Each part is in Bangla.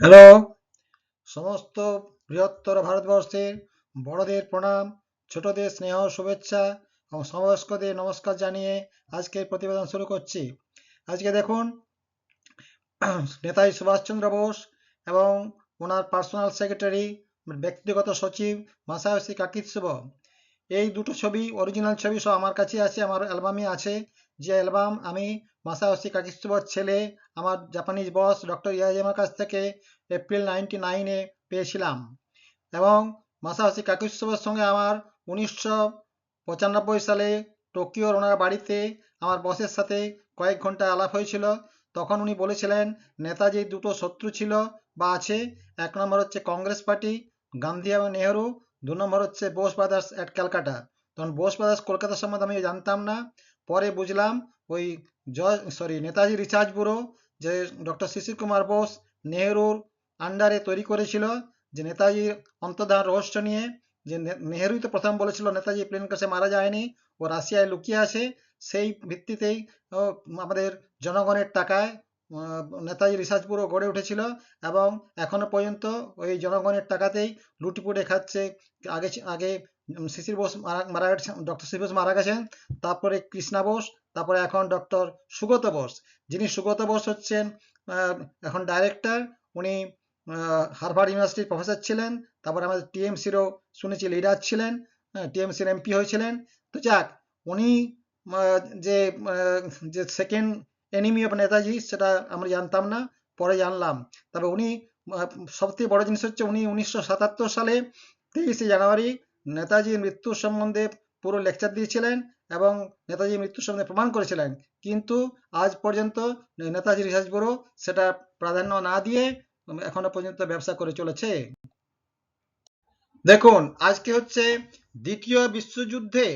হ্যালো, সমস্ত বৃহত্তর ভারতবর্ষের বড়দের প্রণাম, ছোটদের স্নেহ ও শুভেচ্ছা এবং সমবয়স্কদের নমস্কার জানিয়ে আজকের প্রতিবেদন শুরু করছি। আজকে দেখুন, নেতাজি সুভাষচন্দ্র বোস এবং ওনার পার্সোনাল সেক্রেটারি, ব্যক্তিগত সচিব মাসায়োশি কাকিৎসুবো, এই দুটো ছবি, অরিজিনাল ছবি সব আমার কাছে আছে, আমার অ্যালবামে আছে। যে অ্যালবাম আমি মাসায়োশি কাকিৎসুবোর ছেলে, আমার জাপানিজ বস ডক্টর ইয়াজামার কাছ থেকে এপ্রিল 99-এ পেয়েছিলাম। এবং মাসায়োশি কাকুইৎসুবোর সঙ্গে আমার 1995 সালে টোকিওর ওনার বাড়িতে আমার বসের সাথে কয়েক ঘন্টা আলাপ হয়েছিল। তখন উনি বলেছিলেন নেতাজির দুটো শত্রু ছিল বা আছে। এক নম্বর হচ্ছে কংগ্রেস পার্টি, গান্ধী এবং নেহেরু। দু নম্বর হচ্ছে বোস ব্রাদার্স অ্যাট ক্যালকাটা। তখন বোস ব্রাদার্স কলকাতা সম্বন্ধে আমি জানতাম না। পরে বুঝলাম ওই নেতাজি রিসার্চ ব্যুরো, যে ডক্টর শিশির কুমার বোস নেহেরুর আন্ডারে তৈরি করেছিল, যে নেতাজির অন্তর্ধান রহস্য নিয়ে। যে নেহেরুই তো প্রথম বলেছিল নেতাজি প্লেন ক্র্যাশে মারা যায়নি, ও রাশিয়ায় লুকিয়ে আছে। সেই ভিত্তিতেই আমাদের জনগণের টাকায় নেতাজি রিসার্চ ব্যুরো গড়ে উঠেছিল। এবং এখনো পর্যন্ত ওই জনগণের টাকাতেই লুটিপুটে খাচ্ছে। আগে আগে শিশির বোস মারা গেছেন, ডক্টর শিশির বোস মারা গেছেন। তারপরে কৃষ্ণা বোস, তারপরে এখন ডক্টর সুগত বোস। যিনি সুগত বোস হচ্ছেন আহ, এখন ডাইরেক্টর। উনি হার্ভার্ড ইউনিভার্সিটির প্রফেসর ছিলেন। তারপরে আমাদের টিএমসিরও শুনেছি লিডার ছিলেন, টিএমসির এমপি হয়েছিলেন। তো যাক, উনি আহ, যে আহ, যে সেকেন্ড এনিমি অফ নেতাজি সেটা আমরা জানতাম না, পরে জানলাম। তবে উনি সবথেকে বড় জিনিস হচ্ছে উনি 1977 সালে 23শে জানুয়ারি নেতাজির মৃত্যুর সম্বন্ধে পুরো লেকচার দিয়েছিলেন এবং নেতাজির মৃত্যুর সম্বন্ধে প্রমাণ করেছিলেন। কিন্তু আজ পর্যন্ত নেতাজি রিসার্চ ব্যুরো সেটা প্রাধান্য না দিয়ে এখনো পর্যন্ত ব্যবসা করে চলেছে। দেখুন, আজকে হচ্ছে দ্বিতীয় বিশ্বযুদ্ধে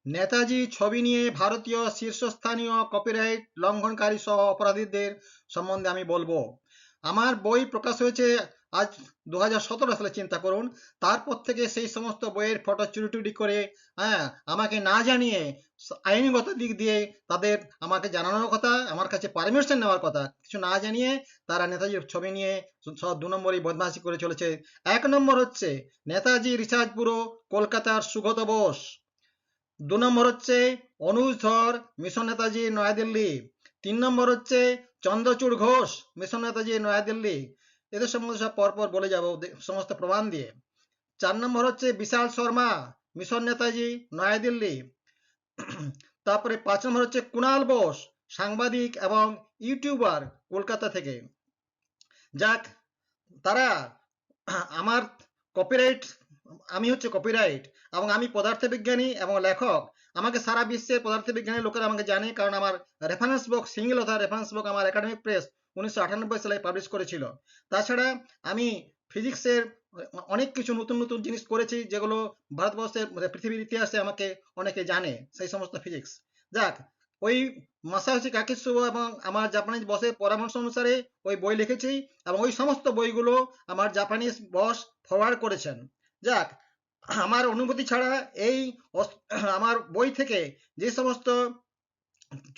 নেতাজি ছবি নিয়ে ভারতীয় শীর্ষস্থানীয় কপিরাইট লঙ্ঘনকারী সহ অপরাধীদের সম্বন্ধে আমি বলবো। আমার বই প্রকাশ হয়েছে আজ 2017 সালে, চিন্তা করুন। তারপর থেকে সেই সমস্ত বইয়ের ফটো চুরি টুরি করে, হ্যাঁ, আমাকে না জানিয়ে আইনগত দিক দিয়ে তাদের আমাকে জানানোর কথা, আমার কাছে পারমিশন নেওয়ার কথা, কিছু না জানিয়ে তারা নেতাজির ছবি নিয়ে সব 2 নম্বরই বদমাশি করে চলেছে। 1 নম্বর হচ্ছে নেতাজি রিসার্চ ব্যুরো, কলকাতার সুগত বোস। 2 নম্বর হচ্ছে অনুজ ধর, মিশন নেতাজি, নয়াদিল্লি। 3 নম্বর হচ্ছে চন্দ্রচূড় ঘোষ, মিশন নেতাজি, নয়াদিল্লি। এদের সম্বন্ধে সব পরপর বলে যাব সমস্ত প্রমাণ দিয়ে। 4 নম্বর হচ্ছে বিশাল শর্মা, মিশন নেতাজি, নয়াদিল্লি। তারপরে 5 নম্বর হচ্ছে কুণাল বোস, সাংবাদিক এবং ইউটিউবার, কলকাতা থেকে। যাক, তারা আমার কপিরাইট, আমি হচ্ছে কপিরাইট এবং আমি পদার্থবিজ্ঞানী এবং লেখক। আমাকে সারা বিশ্বের পদার্থবিজ্ঞানের লোকেরা আমাকে জানে, কারণ আমার রেফারেন্স বুক, সিঙ্গেল অথার রেফারেন্স বুক আমার একাডেমিক প্রেস 1998 সালে পাবলিশ করেছিল। তাছাড়া আমি ফিজিক্সের অনেক কিছু নতুন নতুন জিনিস করেছি, যেগুলো ভারতবর্ষের পৃথিবীর ইতিহাসে আমাকে অনেকে জানে, সেই সমস্ত ফিজিক্স। যাক, ওই মাসায়োশি কাকিৎসুবো এবং আমার জাপানিজ বসের পরামর্শ অনুসারে ওই বই লিখেছি এবং ওই সমস্ত বইগুলো আমার জাপানিজ বস ফরওয়ার্ড করেছেন। যাক, আমার অনুমতি ছাড়া এই আমার বই থেকে যে সমস্ত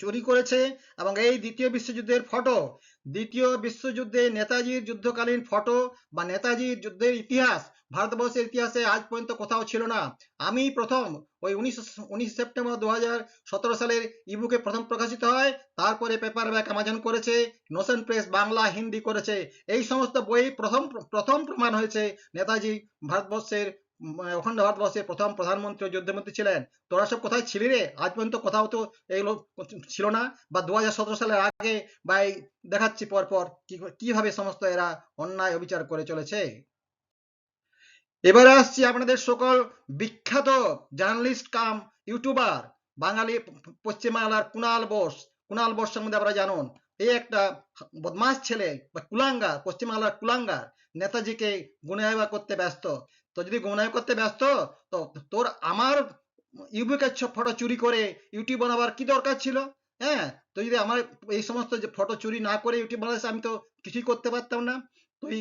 চুরি করেছে এবং এই দ্বিতীয় বিশ্বযুদ্ধের ফটো, দ্বিতীয় যুদ্ধে নেতাজির যুদ্ধকালীন ফটো বা নেতাজির যুদ্ধের ইতিহাস ভারতবর্ষের ইতিহাসে আজ পর্যন্ত কোথাও ছিল না। আমি প্রথম, ওই 19 সেপ্টেম্বর 2017 সালের ইবুকে প্রথম প্রকাশিত হয়। তারপরে পেপার ব্যাক আমাজন করেছে, নোশন প্রেস বাংলা হিন্দি করেছে। এই সমস্ত বই প্রথম প্রথম প্রমাণ হয়েছে নেতাজি ভারতবর্ষের, অখণ্ড ভারতবর্ষের প্রথম প্রধানমন্ত্রী, যুদ্ধমন্ত্রী ছিলেন। তোরা সব কোথায় ছিলি রে? আজ পর্যন্ত কোথাও তো এগুলো ছিল না। বা 2017 সালের আগে বা এই দেখাচ্ছি পরপর কিভাবে সমস্ত এরা অন্যায় অবিচার করে চলেছে। এবারে আসছি আপনাদের সকল বিখ্যাত জার্নালিস্ট কাম ইউটিউবার, বাঙালি পশ্চিমবাংলার কুণাল বোস। কুণাল বোস সম্বন্ধে আপনারা জানুন। এই একটা বদমাস ছেলে বা কুলাঙ্গার, পশ্চিমবাংলার কুলাঙ্গার, নেতাজিকে গুনাইবা করতে ব্যস্ত। তো যদি গুনাই করতে ব্যস্ত, তো তোর আমার ইউবিকে ফটো চুরি করে ইউটিউব বানাবার কি দরকার ছিল? হ্যাঁ, তো যদি আমার এই সমস্ত যে ফটো চুরি না করে ইউটিউব বানাস, আমি তো কিছুই করতে পারতাম না। তুই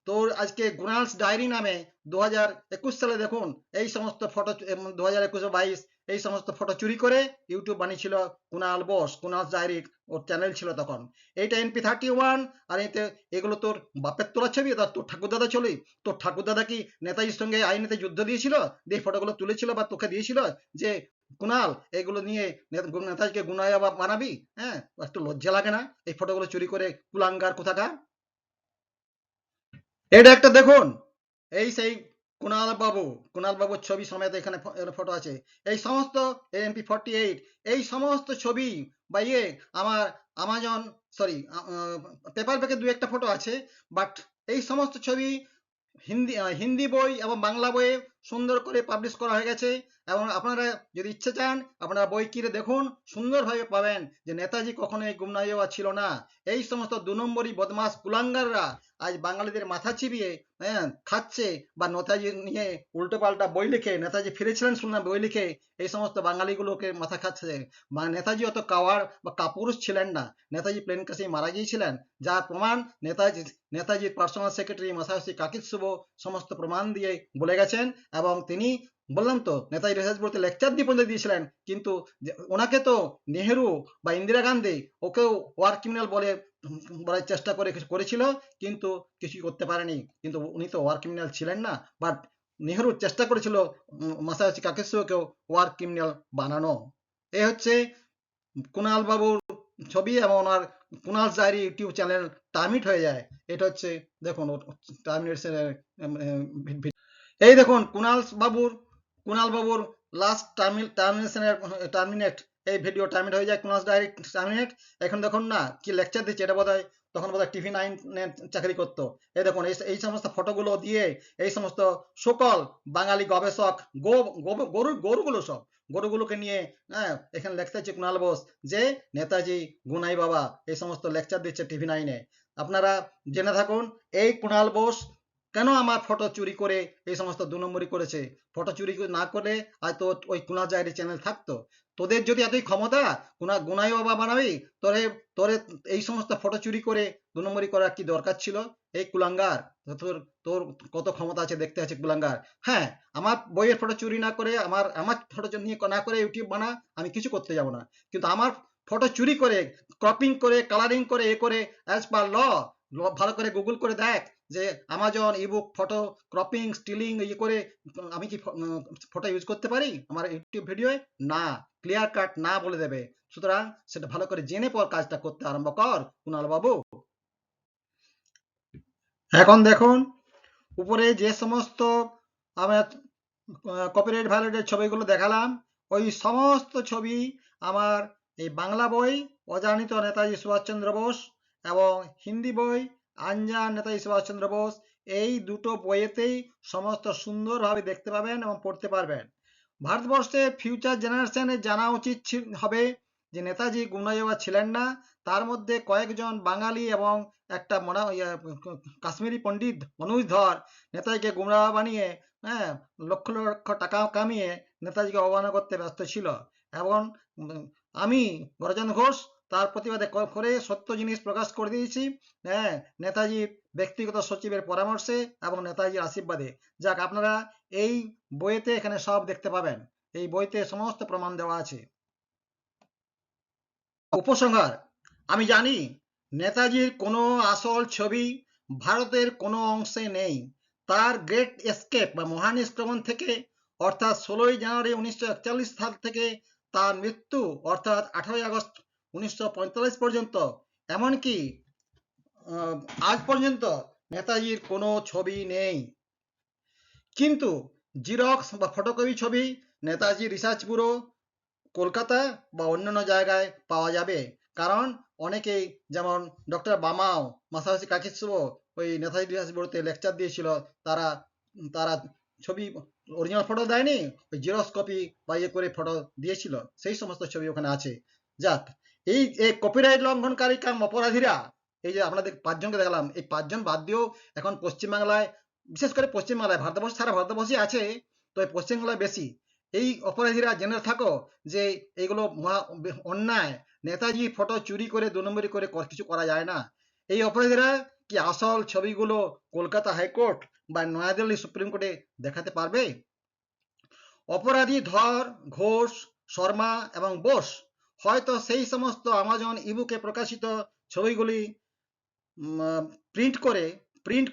তোর আজকে গুনালস ডায়েরি নামে 2021 সালে দেখুন এই সমস্ত ফটো, 2021-22 এই সমস্ত ফটো চুরি করে ইউটিউব বানিয়েছিল কুনাল বোস, কুনাল ডায়েরি ওর চ্যানেল ছিল তখন। এইটা MP31, আর এতে এগুলো তোর বাপের তোলা ছবি, তোর ঠাকুরদাদা ছবি। তোর ঠাকুরদাদা কি নেতাজির সঙ্গে আইনেতে যুদ্ধ দিয়েছিল, দিয়ে ফটোগুলো তুলেছিল বা তোকে দিয়েছিল যে কুনাল এগুলো নিয়ে নেতাজিকে গুনায়া বানাবি? হ্যাঁ, একটু লজ্জা লাগে না এই ফটোগুলো চুরি করে কুলাঙ্গার কোথাকার? এটা একটা দেখুন, এই সেই কুনাল বাবুর ছবি সমেত এখানে ফটো আছে। এই সমস্ত MP48 এই সমস্ত ছবি বা আমার আমাজন সরি পেপার ব্যাগে দু একটা ফটো আছে, বাট এই সমস্ত ছবি হিন্দি বই এবং বাংলা বইয়ে সুন্দর করে পাবলিশ করা হয়ে গেছে। এবং আপনারা যদি ইচ্ছে চান আপনারা বই কিনে দেখুন, সুন্দরভাবে পাবেন যে নেতাজি কখনোই গুমনামি ছিল না। এই সমস্ত 2 নম্বরই বদমাস কুলাঙ্গাররা আজ বাঙালিদের মাথা চিবিয়ে খাচ্ছে, বা নেতাজি নিয়ে উল্টো পাল্টা বই লিখে, নেতাজি ফিরেছিলেন শুনলাম বই লিখে এই সমস্ত বাঙালিগুলোকে মাথা খাচ্ছে। নেতাজি অত কাওয়ার বা কাপুরুষ ছিলেন না, নেতাজি প্লেন ক্রাশে মারা গিয়েছিলেন, যার প্রমাণ নেতাজির পার্সোনাল সেক্রেটারি মাসায়োশি কাকিৎসুবো সমস্ত প্রমাণ দিয়ে বলে গেছেন। এবং তিনি বললাম তো নেতাজি রিসার্চ বলতে লেকচার দিয়ে পর্যন্ত দিয়েছিলেন, কিন্তু ওনাকে তো নেহেরু বা ইন্দিরা গান্ধী ওকেও ওয়ার ক্রিমিনাল বলার চেষ্টা করেছিল, কিন্তু কিছুই করতে পারেনি। কিন্তু উনি তো ওয়ার ক্রিমিনাল ছিলেন না, বাট নেহেরু চেষ্টা করেছিল মাসায়োশি কাকিৎসুবোকেও ওয়ার ক্রিমিনাল বানানো। এ হচ্ছে কুনাল বাবুর ছবি এবং ওনার কুনাল ডায়েরি ইউটিউব চ্যানেল টার্মিট হয়ে যায়। এটা হচ্ছে দেখুন এই দেখুন কুনাল বাবুর লাস্ট টার্মিনেট, এই ভিডিও টার্মিনেট হয়ে যায়, কুনাল ডায়েরি টার্মিনেট। এখন দেখুন না কি লেকচার দিচ্ছে, এটা বোধহয় তখন বোধহয় TV9 চাকরি করতো। এই দেখুন এই সমস্ত ফটোগুলো দিয়ে এই সমস্ত সকল বাঙালি গবেষক গরুগুলো সব গরুগুলোকে নিয়ে এখানে লেকচার দিচ্ছে কুনাল বোস যে নেতাজি গুনাই বাবা, এই সমস্ত লেকচার দিচ্ছে TV9-এ। আপনারা জেনে থাকুন এই কুনাল বোস কেন আমার ফটো চুরি করে এই সমস্ত 2 নম্বরই করেছে। ফটো চুরি না করে আজ তো ওই কুনাল ডায়েরি চ্যানেল থাকতো। তোদের যদি এতই ক্ষমতা গুনাই বাবা বানাবি, তোরে তোরে এই সমস্ত ফটো চুরি করে 2 নম্বরই করার কি দরকার ছিল? এই কুলাঙ্গার, তোর তোর কত ক্ষমতা আছে দেখতে আছে কুলাঙ্গার। হ্যাঁ, আমার বইয়ের ফটো চুরি না করে, আমার ফটো নিয়ে না করে ইউটিউব বানা, আমি কিছু করতে যাব না। কিন্তু আমার ফটো চুরি করে, ক্রপিং করে, কালারিং করে, অ্যাজ পার ল, ভালো করে গুগল করে দেখ যে Amazon ebook photo cropping stealing করে আমি কি ফটো ইউজ করতে পারি আমার ইউটিউব ভিডিওয়ে? না, ক্লিয়ার কাট না বলে দেবে। সুতরাং সেটা ভালো করে জেনে পর কাজটা করতে আরম্ভ কর কুনাল বাবু। এখন দেখুন উপরে যে সমস্ত আমার কপিরাইট ভায়োলেটেড ছবিগুলো দেখালাম, ওই সমস্ত ছবি আমার এই বাংলা বই অজানিত নেতাজি সুভাষচন্দ্র বোস এবং হিন্দি বই আনজান নেতাজি সুভাষচন্দ্র বোস, এই দুটো বইয়েতেই সমস্ত সুন্দরভাবে দেখতে পাবেন এবং পড়তে পারবেন। ভারতবর্ষে ফিউচার জেনারেশনের জানা উচিত হবে যে নেতাজি গুমনাইওয়া ছিলেন না। তার মধ্যে কয়েকজন বাঙালি এবং একটা কাশ্মীরি পণ্ডিত অনুজ ধর নেতাজিকে গুমরাহ বানিয়ে লক্ষ লক্ষ টাকা কামিয়ে নেতাজিকে অবমাননা করতে ব্যস্ত ছিল। এবং আমি গরচন্দ্র ঘোষ তার প্রতিবাদে করে সত্য জিনিস প্রকাশ করে দিয়েছি, নেতাজির ব্যক্তিগত সচিবের পরামর্শে এবং নেতাজির আশীর্বাদে। যাক, আপনারা এই বইতে এখানে সব দেখতে পাবেন, এই বইতে সমস্ত প্রমাণ দেওয়া আছে। উপসংহার, আমি জানি নেতাজির কোনো আসল ছবি ভারতের কোনো অংশে নেই। তার গ্রেট এস্কেপ বা মহান নিষ্ক্রমণ থেকে অর্থাৎ 16ই জানুয়ারি 1941 সাল থেকে তার মৃত্যু অর্থাৎ 18ই আগস্ট 1945 পর্যন্ত, এমনকি আজ পর্যন্ত নেতাজির কোনো ছবি নেই। কিন্তু জিরক্স বা ফটোকপি ছবি নেতাজি রিসার্চ ব্যুরো কলকাতা বা অন্যান্য জায়গায় পাওয়া যাবে। কারণ অনেকেই যেমন ডক্টর বামাও মাসায়োশি কাকিৎসুবো ওই নেতাজি রিসার্চ ব্যুরোতে লেকচার দিয়েছিল, তারা তারা ছবি অরিজিনাল ফটো দেয়নি, ওই জেরক্স কপি বা করে ফটো দিয়েছিল, সেই সমস্ত ছবি ওখানে আছে। যাক, এই কপিরাইট লঙ্ঘনকারী অপরাধীরা, এই যে আপনাদের 5জনকে দেখালাম, এই 5জন বাদ দিয়েও এখন পশ্চিমবাংলায়, বিশেষ করে পশ্চিমবাংলায়, ভারতবর্ষ সারা ভারতবর্ষই আছে, তো পশ্চিমবাংলায় বেশি। এই অপরাধীরা জেনে থাকো যে এইগুলো অন্যায়। নেতাজি ফটো চুরি করে 2 নম্বরি করে কিছু করা যায় না। এই অপরাধীরা কি আসল ছবিগুলো কলকাতা হাইকোর্ট বা নয়াদিল্লি সুপ্রিম কোর্টে দেখাতে পারবে? অপরাধী ধর, ঘোষ, শর্মা এবং বোস হয়তো সেই সমস্ত আমাজন ইবুকে প্রকাশিত ছবিগুলি প্রিন্ট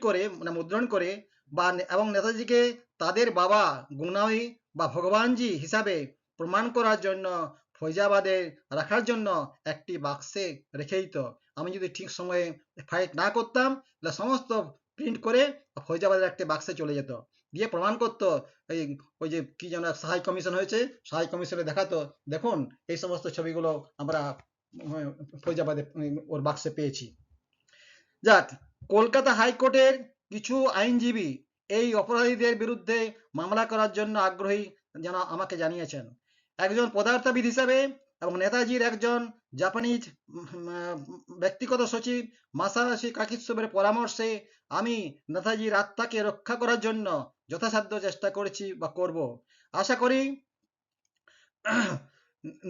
করে মানে মুদ্রণ করে বা এবং নেতাজিকে তাদের বাবা গুনাই বা ভগবানজি হিসাবে প্রমাণ করার জন্য ফৈজাবাদে রাখার জন্য একটি বাক্সে রেখে দিত। আমি যদি ঠিক সময়ে ফাইট না করতাম তাহলে সমস্ত প্রিন্ট করে ফৈজাবাদের একটি বাক্সে চলে যেত, দিয়ে প্রমাণ করতো। এই ওই যে কি যেন সাহাই কমিশন হয়েছে, সাহাই কমিশনে দেখাতো, দেখুন এই সমস্ত ছবিগুলো আমরা ফৈজাবাদে ওর বাক্সে পেয়েছি। যাক, কলকাতা হাইকোর্টের কিছু আইনজীবী এই অপরাধীদের বিরুদ্ধে মামলা করার জন্য আগ্রহী যেন আমাকে জানিয়েছেন। একজন পদার্থবিদ হিসেবে এবং নেতাজির একজন জাপানিজ ব্যক্তিগত সচিব মাসাশি কাকিৎসবের পরামর্শে আমি নেতাজির আত্মাকে রক্ষা করার জন্য যথাসাধ্য চেষ্টা করেছি বা করব। আশা করি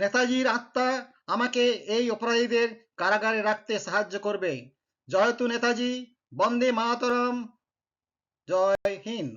নেতাজির আত্মা আমাকে এই অপরাধীদের কারাগারে রাখতে সাহায্য করবে। জয়তু নেতাজি, বন্দে মাতরম, জয় হিন্দ।